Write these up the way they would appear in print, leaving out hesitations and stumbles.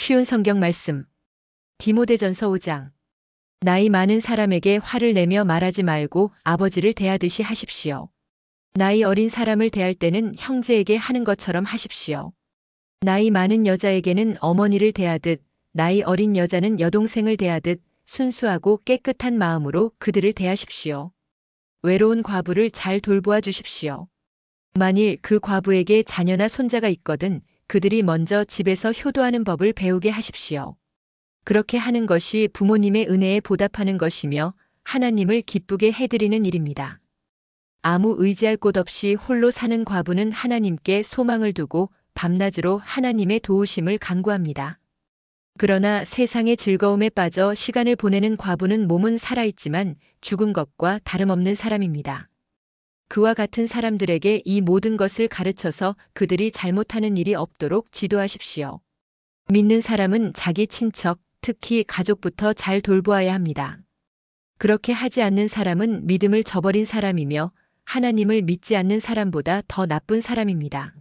쉬운 성경 말씀. 디모데전서 5장. 나이 많은 사람에게 화를 내며 말하지 말고 아버지를 대하듯이 하십시오. 나이 어린 사람을 대할 때는 형제에게 하는 것처럼 하십시오. 나이 많은 여자에게는 어머니를 대하듯, 나이 어린 여자는 여동생을 대하듯 순수하고 깨끗한 마음으로 그들을 대하십시오. 외로운 과부를 잘 돌보아 주십시오. 만일 그 과부에게 자녀나 손자가 있거든 그들이 먼저 집에서 효도하는 법을 배우게 하십시오. 그렇게 하는 것이 부모님의 은혜에 보답하는 것이며 하나님을 기쁘게 해드리는 일입니다. 아무 의지할 곳 없이 홀로 사는 과부는 하나님께 소망을 두고 밤낮으로 하나님의 도우심을 간구합니다. 그러나 세상의 즐거움에 빠져 시간을 보내는 과부는 몸은 살아있지만 죽은 것과 다름없는 사람입니다. 그와 같은 사람들에게 이 모든 것을 가르쳐서 그들이 잘못하는 일이 없도록 지도하십시오. 믿는 사람은 자기 친척, 특히 가족부터 잘 돌보아야 합니다. 그렇게 하지 않는 사람은 믿음을 저버린 사람이며 하나님을 믿지 않는 사람보다 더 나쁜 사람입니다.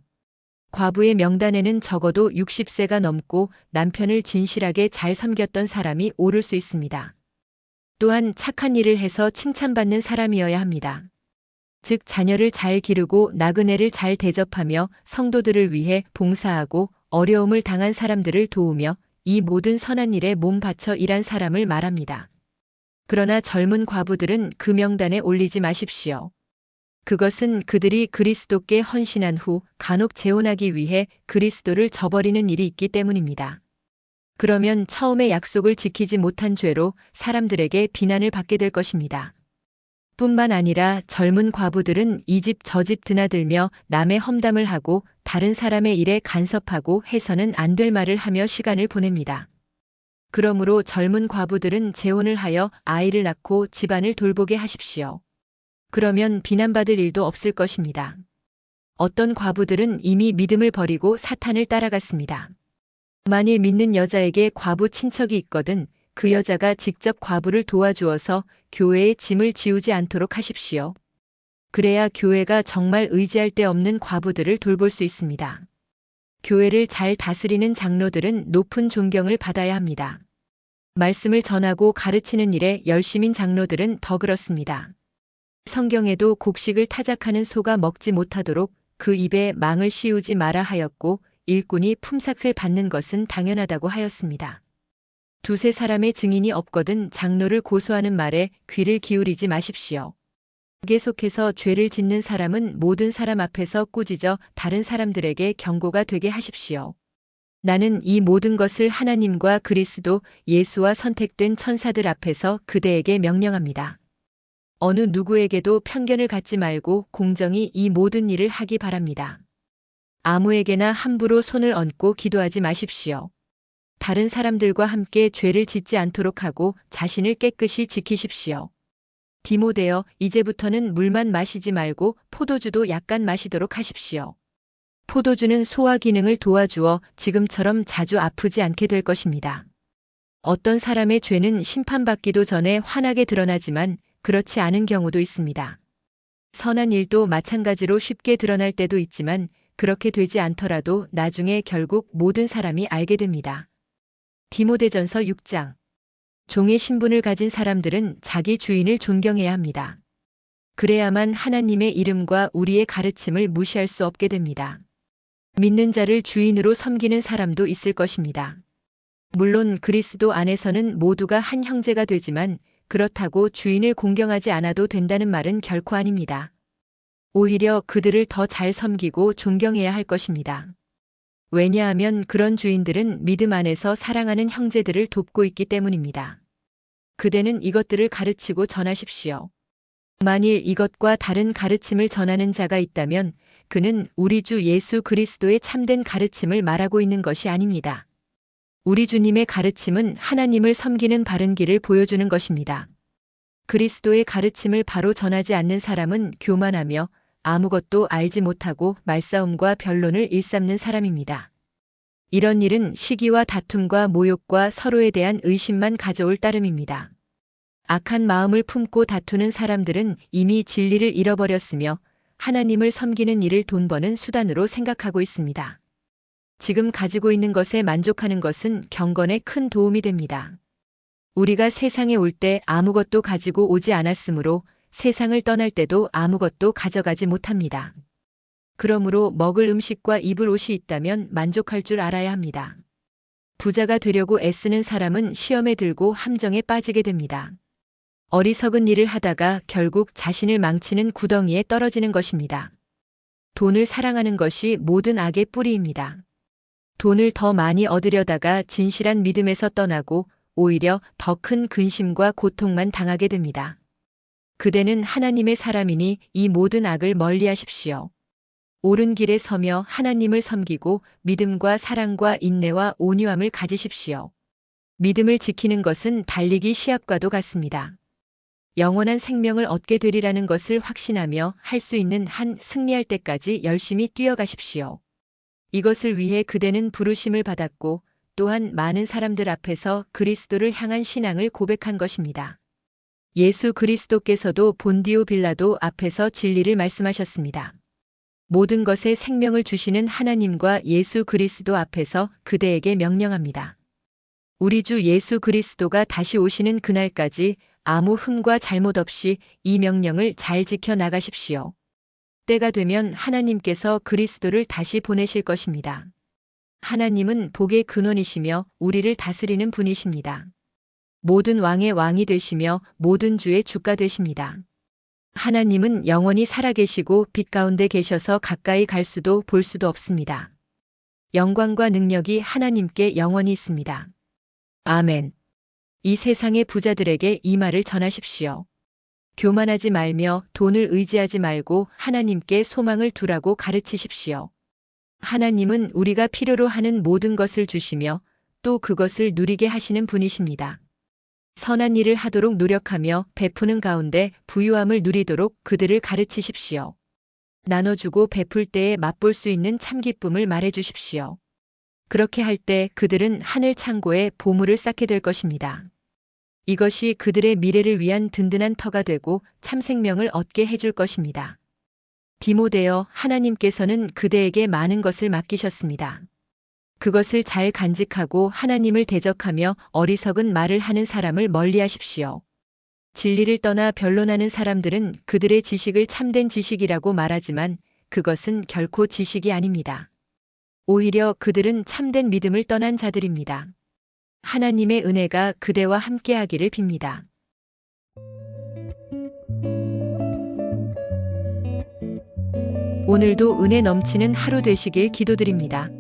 과부의 명단에는 적어도 60세가 넘고 남편을 진실하게 잘 섬겼던 사람이 오를 수 있습니다. 또한 착한 일을 해서 칭찬받는 사람이어야 합니다. 즉 자녀를 잘 기르고 나그네를 잘 대접하며 성도들을 위해 봉사하고 어려움을 당한 사람들을 도우며 이 모든 선한 일에 몸 바쳐 일한 사람을 말합니다. 그러나 젊은 과부들은 그 명단에 올리지 마십시오. 그것은 그들이 그리스도께 헌신한 후 간혹 재혼하기 위해 그리스도를 저버리는 일이 있기 때문입니다. 그러면 처음에 약속을 지키지 못한 죄로 사람들에게 비난을 받게 될 것입니다. 뿐만 아니라 젊은 과부들은 이 집 저 집 드나들며 남의 험담을 하고 다른 사람의 일에 간섭하고 해서는 안 될 말을 하며 시간을 보냅니다. 그러므로 젊은 과부들은 재혼을 하여 아이를 낳고 집안을 돌보게 하십시오. 그러면 비난받을 일도 없을 것입니다. 어떤 과부들은 이미 믿음을 버리고 사탄을 따라갔습니다. 만일 믿는 여자에게 과부 친척이 있거든 그 여자가 직접 과부를 도와주어서 교회의 짐을 지우지 않도록 하십시오. 그래야 교회가 정말 의지할 데 없는 과부들을 돌볼 수 있습니다. 교회를 잘 다스리는 장로들은 높은 존경을 받아야 합니다. 말씀을 전하고 가르치는 일에 열심인 장로들은 더 그렇습니다. 성경에도 곡식을 타작하는 소가 먹지 못하도록 그 입에 망을 씌우지 마라 하였고 일꾼이 품삯을 받는 것은 당연하다고 하였습니다. 두세 사람의 증인이 없거든 장로를 고소하는 말에 귀를 기울이지 마십시오. 계속해서 죄를 짓는 사람은 모든 사람 앞에서 꾸짖어 다른 사람들에게 경고가 되게 하십시오. 나는 이 모든 것을 하나님과 그리스도 예수와 선택된 천사들 앞에서 그대에게 명령합니다. 어느 누구에게도 편견을 갖지 말고 공정히 이 모든 일을 하기 바랍니다. 아무에게나 함부로 손을 얹고 기도하지 마십시오. 다른 사람들과 함께 죄를 짓지 않도록 하고 자신을 깨끗이 지키십시오. 디모데여, 이제부터는 물만 마시지 말고 포도주도 약간 마시도록 하십시오. 포도주는 소화 기능을 도와주어 지금처럼 자주 아프지 않게 될 것입니다. 어떤 사람의 죄는 심판받기도 전에 환하게 드러나지만 그렇지 않은 경우도 있습니다. 선한 일도 마찬가지로 쉽게 드러날 때도 있지만 그렇게 되지 않더라도 나중에 결국 모든 사람이 알게 됩니다. 디모데전서 6장. 종의 신분을 가진 사람들은 자기 주인을 존경해야 합니다. 그래야만 하나님의 이름과 우리의 가르침을 무시할 수 없게 됩니다. 믿는 자를 주인으로 섬기는 사람도 있을 것입니다. 물론 그리스도 안에서는 모두가 한 형제가 되지만 그렇다고 주인을 공경하지 않아도 된다는 말은 결코 아닙니다. 오히려 그들을 더 잘 섬기고 존경해야 할 것입니다. 왜냐하면 그런 주인들은 믿음 안에서 사랑하는 형제들을 돕고 있기 때문입니다. 그대는 이것들을 가르치고 전하십시오. 만일 이것과 다른 가르침을 전하는 자가 있다면 그는 우리 주 예수 그리스도의 참된 가르침을 말하고 있는 것이 아닙니다. 우리 주님의 가르침은 하나님을 섬기는 바른 길을 보여주는 것입니다. 그리스도의 가르침을 바로 전하지 않는 사람은 교만하며 아무것도 알지 못하고 말싸움과 변론을 일삼는 사람입니다. 이런 일은 시기와 다툼과 모욕과 서로에 대한 의심만 가져올 따름입니다. 악한 마음을 품고 다투는 사람들은 이미 진리를 잃어버렸으며 하나님을 섬기는 일을 돈 버는 수단으로 생각하고 있습니다. 지금 가지고 있는 것에 만족하는 것은 경건에 큰 도움이 됩니다. 우리가 세상에 올 때 아무것도 가지고 오지 않았으므로 세상을 떠날 때도 아무것도 가져가지 못합니다. 그러므로 먹을 음식과 입을 옷이 있다면 만족할 줄 알아야 합니다. 부자가 되려고 애쓰는 사람은 시험에 들고 함정에 빠지게 됩니다. 어리석은 일을 하다가 결국 자신을 망치는 구덩이에 떨어지는 것입니다. 돈을 사랑하는 것이 모든 악의 뿌리입니다. 돈을 더 많이 얻으려다가 진실한 믿음에서 떠나고 오히려 더 큰 근심과 고통만 당하게 됩니다. 그대는 하나님의 사람이니 이 모든 악을 멀리하십시오. 옳은 길에 서며 하나님을 섬기고 믿음과 사랑과 인내와 온유함을 가지십시오. 믿음을 지키는 것은 달리기 시합과도 같습니다. 영원한 생명을 얻게 되리라는 것을 확신하며 할 수 있는 한 승리할 때까지 열심히 뛰어가십시오. 이것을 위해 그대는 부르심을 받았고 또한 많은 사람들 앞에서 그리스도를 향한 신앙을 고백한 것입니다. 예수 그리스도께서도 본디오 빌라도 앞에서 진리를 말씀하셨습니다. 모든 것에 생명을 주시는 하나님과 예수 그리스도 앞에서 그대에게 명령합니다. 우리 주 예수 그리스도가 다시 오시는 그날까지 아무 흠과 잘못 없이 이 명령을 잘 지켜 나가십시오. 때가 되면 하나님께서 그리스도를 다시 보내실 것입니다. 하나님은 복의 근원이시며 우리를 다스리는 분이십니다. 모든 왕의 왕이 되시며 모든 주의 주가 되십니다. 하나님은 영원히 살아계시고 빛 가운데 계셔서 가까이 갈 수도 볼 수도 없습니다. 영광과 능력이 하나님께 영원히 있습니다. 아멘. 이 세상의 부자들에게 이 말을 전하십시오. 교만하지 말며 돈을 의지하지 말고 하나님께 소망을 두라고 가르치십시오. 하나님은 우리가 필요로 하는 모든 것을 주시며 또 그것을 누리게 하시는 분이십니다. 선한 일을 하도록 노력하며 베푸는 가운데 부유함을 누리도록 그들을 가르치십시오. 나눠주고 베풀 때에 맛볼 수 있는 참 기쁨을 말해 주십시오. 그렇게 할 때 그들은 하늘 창고에 보물을 쌓게 될 것입니다. 이것이 그들의 미래를 위한 든든한 터가 되고 참 생명을 얻게 해줄 것입니다. 디모데여, 하나님께서는 그대에게 많은 것을 맡기셨습니다. 그것을 잘 간직하고 하나님을 대적하며 어리석은 말을 하는 사람을 멀리하십시오. 진리를 떠나 변론하는 사람들은 그들의 지식을 참된 지식이라고 말하지만 그것은 결코 지식이 아닙니다. 오히려 그들은 참된 믿음을 떠난 자들입니다. 하나님의 은혜가 그대와 함께하기를 빕니다. 오늘도 은혜 넘치는 하루 되시길 기도드립니다.